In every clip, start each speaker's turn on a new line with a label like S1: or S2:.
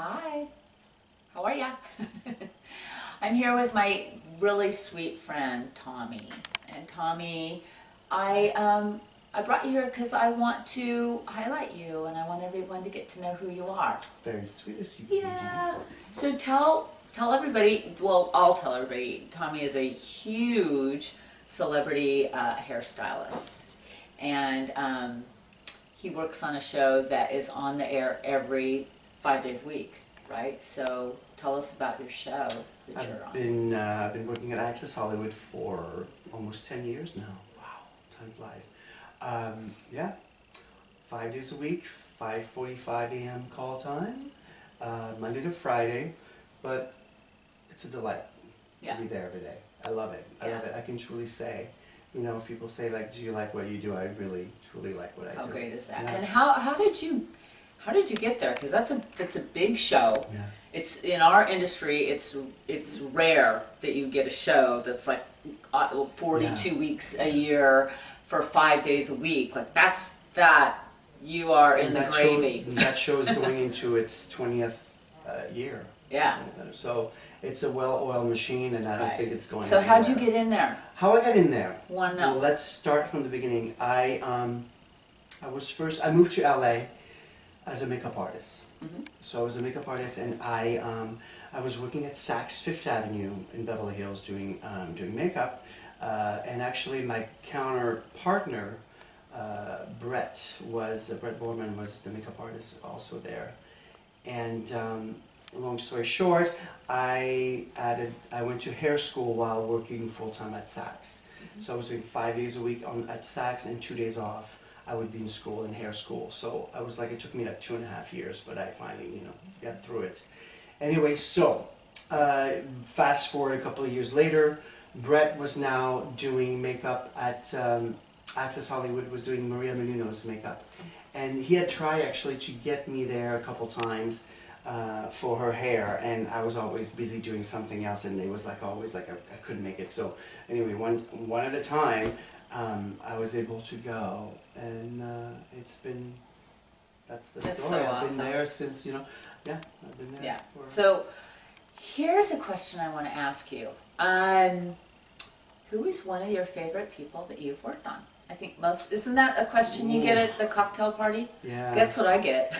S1: Hi, how are ya? I'm here with my really sweet friend Tommy. And Tommy, I brought you here because I want to highlight you and I want everyone to get to know who you are.
S2: Very sweet of you.
S1: Yeah. So tell everybody, well, I'll tell everybody, Tommy is a huge celebrity hairstylist. And he works on a show that is on the air every 5 days a week, right? So tell us about your show that you're on.
S2: I've been working at Access Hollywood for almost 10 years now. Wow, time flies. Yeah, 5 days a week, 5:45 a.m. call time, Monday to Friday, but it's a delight to be there every day. I love it. I love it. I can truly say, you know, if people say like, do you like what you do? I really, truly like what I do.
S1: How great is that?
S2: Yeah.
S1: And how did you get there? Because that's a big show.
S2: Yeah.
S1: It's in our industry. It's rare that you get a show that's like 42 weeks a year for 5 days a week. Like that you are in the gravy.
S2: That show is going into its 20th year.
S1: Yeah.
S2: So it's a well-oiled machine, and I don't think it's going.
S1: So how'd you get in there?
S2: How I got in there?
S1: Wanna know?
S2: Well, let's start from the beginning. I moved to LA as a makeup artist.
S1: Mm-hmm.
S2: So I was a makeup artist, and I was working at Saks Fifth Avenue in Beverly Hills doing makeup, and actually my counter partner, Brett Borman was the makeup artist also there, and long story short, I went to hair school while working full time at Saks. Mm-hmm. So I was doing 5 days a week at Saks and 2 days off. I would be in school, in hair school. So I was like, it took me like 2.5 years, but I finally, got through it. Anyway, so fast forward a couple of years later, Brett was now doing makeup at Access Hollywood, was doing Maria Menounos makeup. And he had tried actually to get me there a couple times for her hair, and I was always busy doing something else, and it was like always like I couldn't make it. So anyway, one at a time, I was able to go, and that's the story.
S1: So
S2: I've
S1: awesome.
S2: been there since, I've been there.
S1: Yeah.
S2: For...
S1: So here's a question I want to ask you. Who is one of your favorite people that you've worked on? I think isn't that a question you get at the cocktail party?
S2: Yeah.
S1: That's what I get.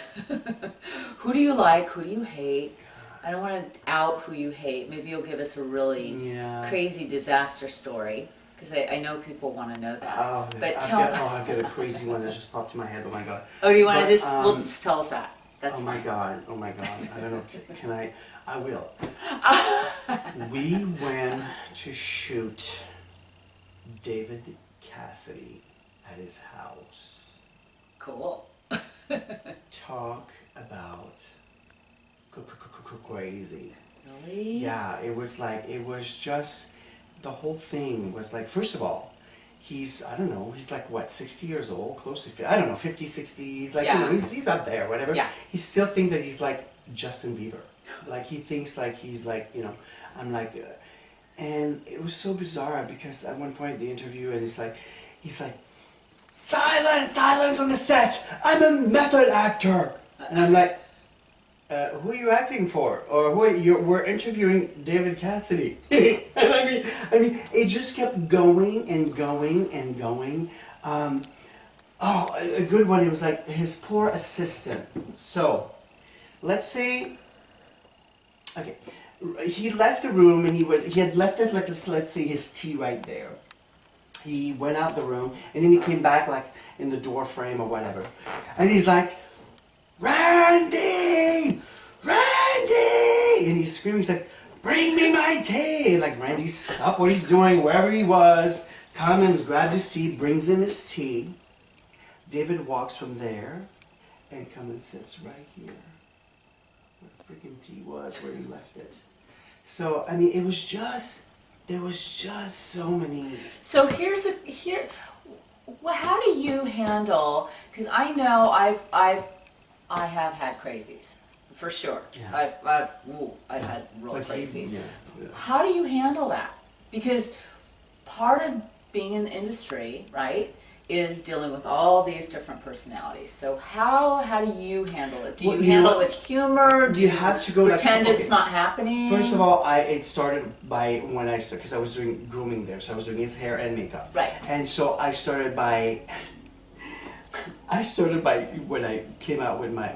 S1: Who do you like? Who do you hate? I don't want to out who you hate. Maybe you'll give us a really crazy disaster story, because I know people want to know that.
S2: Oh,
S1: but
S2: I've got a crazy one that just popped in my head. Oh my god.
S1: Oh, do you want to just tell us that? That's
S2: oh
S1: fine.
S2: Oh my god. I don't know. Can I? I will. We went to shoot David Cassidy at his house.
S1: Cool.
S2: Talk about crazy.
S1: Really?
S2: Yeah, it was just, the whole thing was like, first of all, he's like what, 60 years old, close to 50, I don't know, 50, 60, he's like, he's up there, whatever.
S1: Yeah.
S2: He still thinks that he's like Justin Bieber. Like, he thinks like he's like, I'm like, and it was so bizarre because at one point in the interview, and he's like, silence on the set, I'm a method actor. And I'm like, who are you acting for? Or we're interviewing David Cassidy. And I mean, it just kept going and going and going. A good one, it was like his poor assistant. So, let's say, okay, he left the room and he had left it like, let's say his tea right there. He went out the room and then he came back like in the door frame or whatever. And he's like, Randy! Randy! And he's screaming, he's like, bring me my tea! And like Randy stopped what he's doing, wherever he was, comes, grabs his tea, brings him his tea. David walks from there and comes and sits right here, where the freaking tea was, where he left it. So, I mean, there was just so many.
S1: So how do you handle, because I know I have had crazies, for sure.
S2: Yeah.
S1: I've had real crazies.
S2: Yeah.
S1: How do you handle that? Because part of being in the industry, right, is dealing with all these different personalities. So how do you handle it? Do you
S2: Well,
S1: handle it with humor? Do
S2: you have to go
S1: pretend
S2: like,
S1: it's not happening?
S2: First of all, it started by when I started, because I was doing grooming there, so I was doing his hair and makeup.
S1: Right.
S2: And so I started by when I came out with my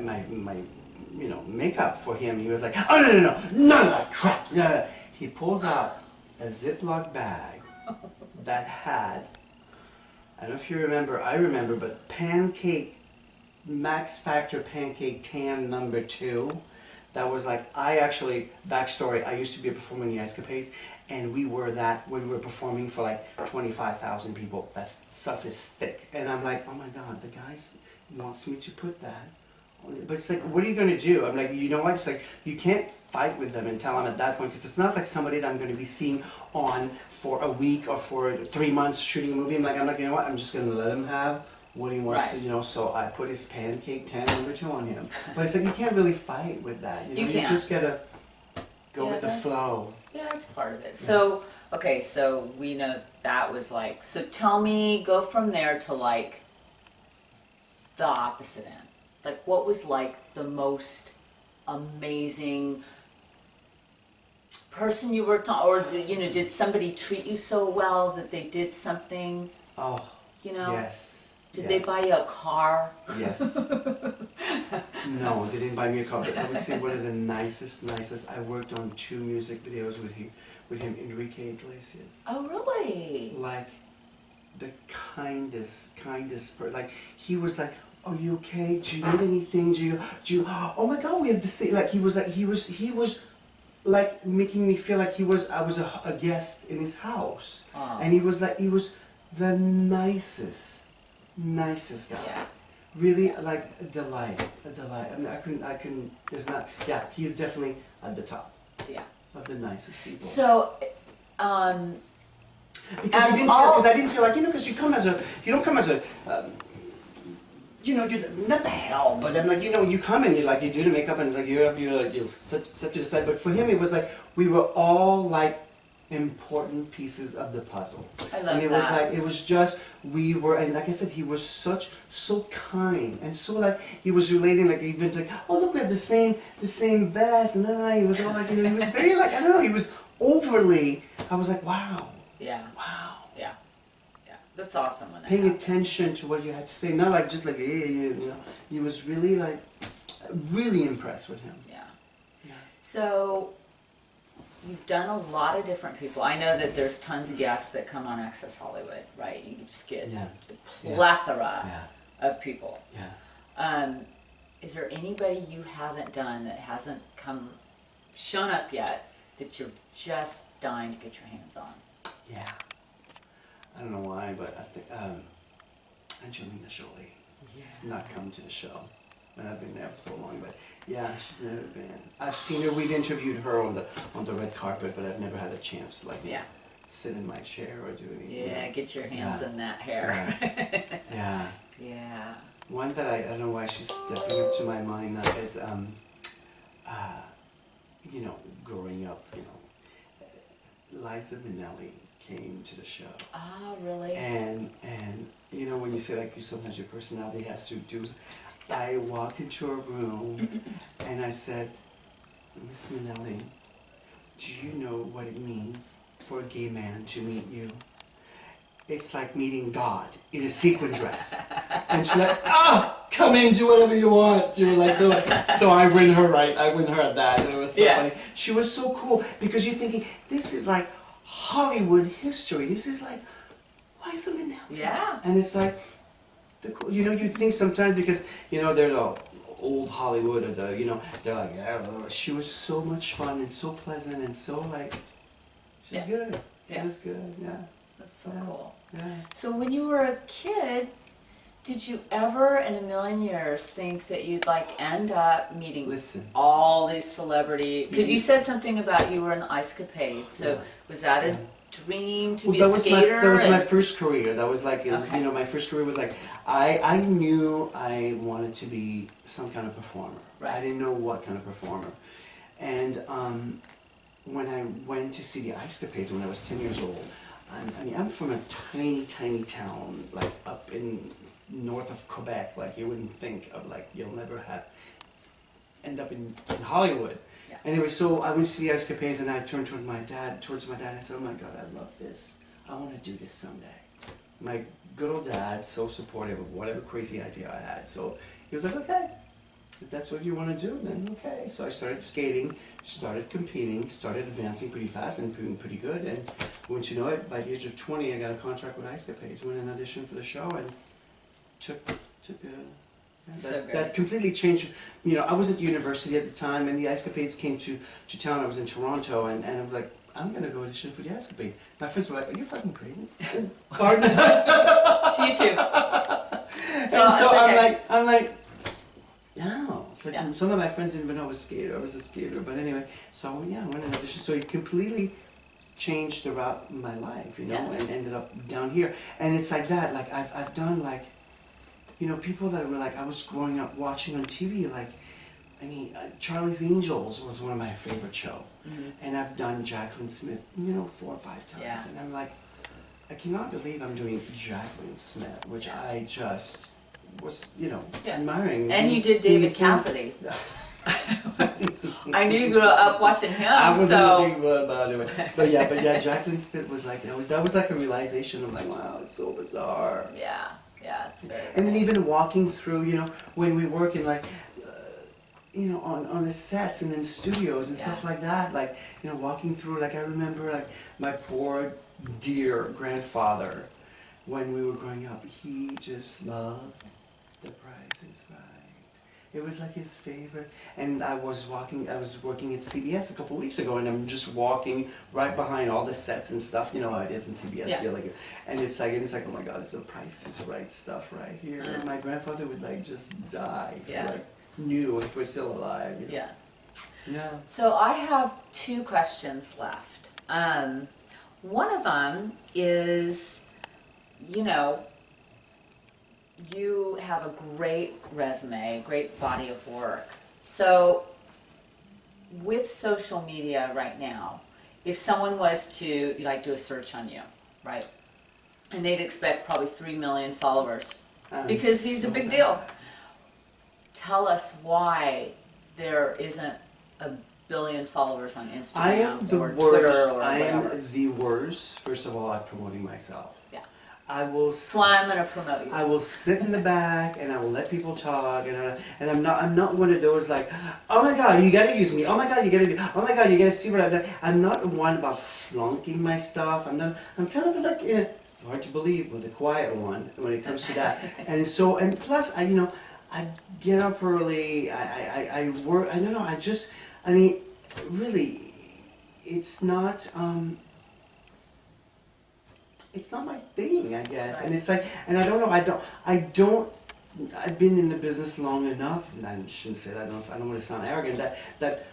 S2: makeup for him. He was like, oh no, none of that crap. No. He pulls out a Ziploc bag that had, I don't know if you remember, I remember, but pancake, Max Factor pancake tan number 2. That was like, backstory, I used to be a performer in the Escapades, and we were that when we were performing for like 25,000 people. That stuff is thick. And I'm like, oh my God, the guy wants me to put that. But it's like, what are you going to do? I'm like, you know what? It's like, you can't fight with them and tell them at that point, because it's not like somebody that I'm going to be seeing on for a week or for 3 months shooting a movie. I'm like, you know what? I'm just going to let him have what he wants to, so I put his pancake tan number 2 on him. But it's like, you can't really fight with that. You
S1: can't.
S2: just got to go with the flow.
S1: Yeah, that's part of it. So, okay, so we know that was like, so tell me, go from there to like the opposite end. Like, what was like the most amazing person you worked on, or did somebody treat you so well that they did something?
S2: Oh, yes.
S1: Did they buy you a car?
S2: Yes. No, they didn't buy me a car. But I would say one of the nicest. I worked on 2 music videos with him, Enrique Iglesias.
S1: Oh, really?
S2: Like the kindest. Like he was like, are you okay? Do you need anything? Do you? Oh my God, we have the same. Like he was like making me feel like I was a guest in his house, and he was the nicest guy. Yeah. Really, like a delight. I mean, I couldn't. There's not. Yeah, he's definitely at the top.
S1: Yeah.
S2: Of the nicest people.
S1: So,
S2: because I didn't feel like because you don't come as a. You're not the hell, but then you come and you do the makeup and you'll sit to the side. But for him, it was like we were all like important pieces of the puzzle.
S1: I love
S2: that. It was just we were, and like I said, he was so kind and so like he was relating even to oh look, we have the same vest, and then he was all like he was very like I don't know, he was overly. I was like wow.
S1: Yeah.
S2: Wow.
S1: That's awesome. When
S2: paying attention to what you had to say, not like just like he was really like really impressed with him.
S1: Yeah. So you've done a lot of different people. I know that there's tons of guests that come on Access Hollywood, right? You just get a plethora of people.
S2: Yeah.
S1: Is there anybody you haven't done that hasn't shown up yet that you're just dying to get your hands on?
S2: Yeah. I don't know why, but I think Angelina Jolie has not come to the show. And I've been there for so long, but yeah, she's never been. I've seen her. We've interviewed her on the red carpet, but I've never had a chance to sit in my chair or do anything.
S1: Yeah, get your hands in that hair.
S2: Yeah.
S1: Yeah.
S2: One that I don't know why she's stepping up to my mind now is growing up, Liza Minnelli came to the show.
S1: Oh, really?
S2: And when you say sometimes your personality has to do. I walked into a room and I said, Miss Minnelli, do you know what it means for a gay man to meet you? It's like meeting God in a sequin dress. And she's like, come in, do whatever you want. So I win her right. I win her at that. And it was so funny. She was so cool because you're thinking, this is like Hollywood history. This is like, Liza Minnelli.
S1: Yeah.
S2: And it's like, you think sometimes because, there's old Hollywood or they're like, she was so much fun and so pleasant and so she's good. She was good,
S1: That's so cool.
S2: Yeah.
S1: So when you were a kid, did you ever in a million years think that you'd end up meeting all these celebrities? Because you said something about you were in the Ice-Capades. So was that a dream to be a skater?
S2: That was my first career. That was my first career was I knew I wanted to be some kind of performer.
S1: Right.
S2: I didn't know what kind of performer. And when I went to see the Ice-Capades when I was 10 years old, I'm from a tiny town, like up in north of Quebec. Like you wouldn't think of, like you'll never end up in Hollywood.
S1: Yeah.
S2: Anyway, so I went to see Escapades, and I turned towards my dad, and I said, "Oh my God, I love this. I want to do this someday." My good old dad, so supportive of whatever crazy idea I had. So he was like, "Okay, if that's what you want to do, then okay." So I started skating, started competing, started advancing pretty fast and doing pretty good. And wouldn't you know it, by the age of 20, I got a contract with Escapades, went and auditioned for the show, and took that completely changed. You know, I was at university at the time, and the Escapades came to town. I was in Toronto, and I was like, I'm going to go audition for the Escapades. My friends were like, "Are you fucking crazy?" Pardon?
S1: It's YouTube.
S2: And so
S1: okay.
S2: I'm like, no. It's like,
S1: Yeah.
S2: some of my friends didn't even know I was a skater. But anyway, so I went and auditioned. So it completely changed about my life, you know,
S1: Yeah.
S2: and ended up down here. And it's like that. Like I've done, like, you know, people that were like, I was growing up watching on TV, like, I mean, Charlie's Angels was one of my favorite shows.
S1: Mm-hmm.
S2: And I've done Jacqueline Smith, you know, 4 or 5 times.
S1: Yeah.
S2: And I'm like, I cannot believe I'm doing Jacqueline Smith, which I just was, you know, admiring.
S1: And you did David Cassidy. I knew you grew up watching him,
S2: I wasn't
S1: so...
S2: a big one about it. But yeah, Jacqueline Smith was like, that was like a realization of like, wow, it's so bizarre.
S1: Yeah, it's very...
S2: And then even walking through, you know, when we work in like, you know, on the sets and in the studios and stuff like that, like, you know, walking through, like, I remember, like, my poor dear grandfather, when we were growing up, he just loved The Price is Right. It was like his favorite. And I was working at CBS a couple of weeks ago, and I'm just walking right behind all the sets and stuff, you know how it is in CBS.
S1: Yeah.
S2: Like, and it's like, oh my God, it's The Price is Right stuff right here. And my grandfather would like just die for like, knew if we're still alive. You know? Yeah.
S1: So I have 2 questions left. One of them is, you know, you have a great resume, great body of work. So with social media right now, if someone was to like do a search on you, right, and they'd expect probably 3 million followers because he's a big deal. Tell us why there isn't a billion followers on Instagram
S2: I am the
S1: or
S2: worst.
S1: Twitter or
S2: I
S1: whatever.
S2: am the worst, first of all, at promoting myself.
S1: Yeah.
S2: I will.
S1: That's why I'm going to promote you.
S2: I will sit in the back and I will let people talk, and I'm not one of those like, oh my God, you gotta use me. Oh my God, you gotta do. Oh my God, you gotta see what I've done. I'm not one about flunking my stuff. I'm kind of like, it's hard to believe, but the quiet one when it comes to that. And so, and plus, I get up early. I work. I don't know. I mean, really, it's not. It's not my thing, I guess.
S1: Right.
S2: And it's like, and I don't know. I've been in the business long enough, and I shouldn't say that. I don't want to sound arrogant. That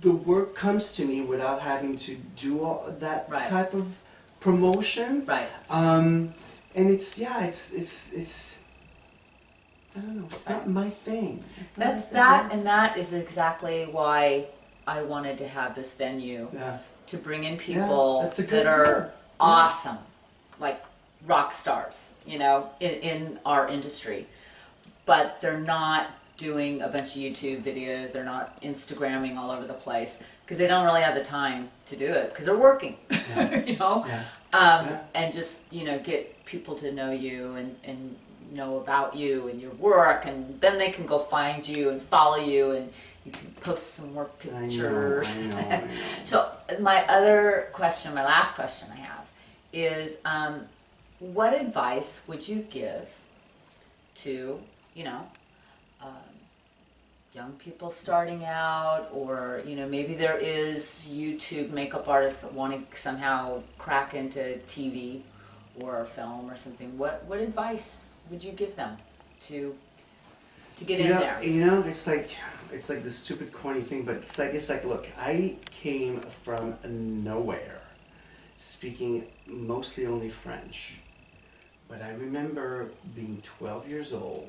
S2: the work comes to me without having to do all that type of promotion.
S1: Right.
S2: And it's I don't know, it's not my thing.
S1: That's that, and that is exactly why I wanted to have this venue, to bring in people that are awesome, like rock stars, you know, in our industry. But they're not doing a bunch of YouTube videos, they're not Instagramming all over the place, because they don't really have the time to do it, because they're working, you know? And just, you know, get people to know you and know about you and your work, and then they can go find you and follow you, and you can post some more pictures.
S2: I know.
S1: So my other question, my last question I have is, what advice would you give to, you know, young people starting out, or, you know, maybe there is YouTube makeup artists that want to somehow crack into TV or film or something. What advice would you give them to get in there?
S2: You know, it's like the stupid corny thing, but it's like look, I came from nowhere, speaking mostly only French. But I remember being 12 years old,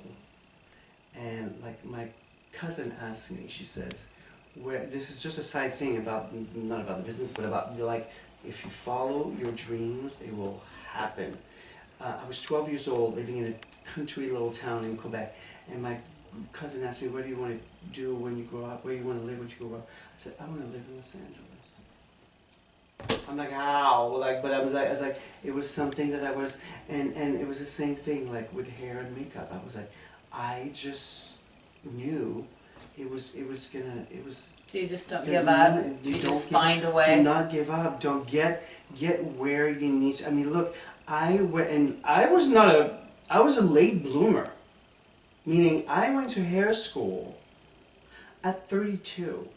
S2: and like my cousin asked me, she says, this is just a side thing about, not about the business, but about like If you follow your dreams, it will happen. I was 12 years old, living in a country little town in Quebec, and my cousin asked me, what do you want to do when you grow up? Where do you want to live when you grow up? I said, I want to live in Los Angeles. I'm like, how? Like, but I was like, it was something that I was, and it was the same thing, like with hair and makeup. I was like, I just knew it was gonna.
S1: So you just don't give up. You just find a way.
S2: Do not give up. Don't get where you need to. I mean, look, I went, and I was a late bloomer, meaning I went to hair school at 32.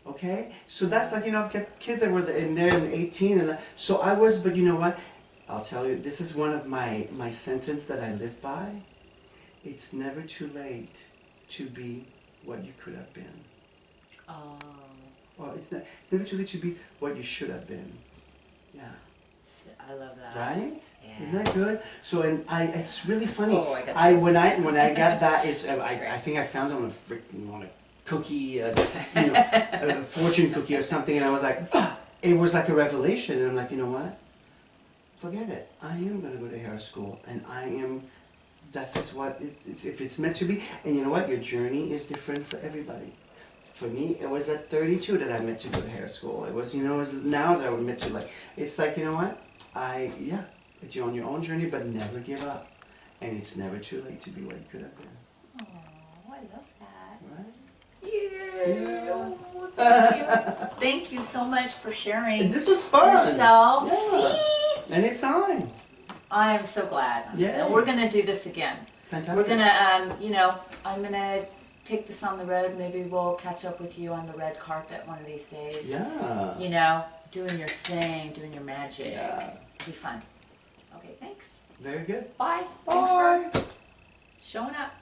S2: Okay, so that's like, I've got kids that were in there in 18, and so I was. But you know what? I'll tell you, this is one of my sentence that I live by. It's never too late to be what you could have been.
S1: Oh.
S2: Well, it's never too late to be what you should have been. Yeah.
S1: I love that.
S2: Right?
S1: Yeah.
S2: Isn't that good? So, and it's really funny.
S1: Oh, I got
S2: when I got that, I think I found it on a cookie, a fortune cookie or something, and I was like, it was like a revelation, and I'm like, you know what? Forget it. I am going to go to hair school, and that's just what, if it's meant to be. And you know what? Your journey is different for everybody. For me, it was at 32 that I meant to go to hair school. It was, it was now that I would meant to, like, it's like, you know what? You're on your own journey, but never give up. And it's never too late to be what you could have been.
S1: Oh, I love that.
S2: Right?
S1: Yeah. Thank you. Thank you so much for sharing.
S2: And this was fun.
S1: Yourself.
S2: Yeah.
S1: See?
S2: Anytime.
S1: I am so glad. We're gonna do this again.
S2: Fantastic.
S1: We're gonna, I'm gonna take this on the road. Maybe we'll catch up with you on the red carpet one of these days.
S2: Yeah.
S1: Doing your thing, doing your magic.
S2: Yeah.
S1: Be fun. Okay, thanks.
S2: Very good.
S1: Bye.
S2: Bye.
S1: Thanks for showing up.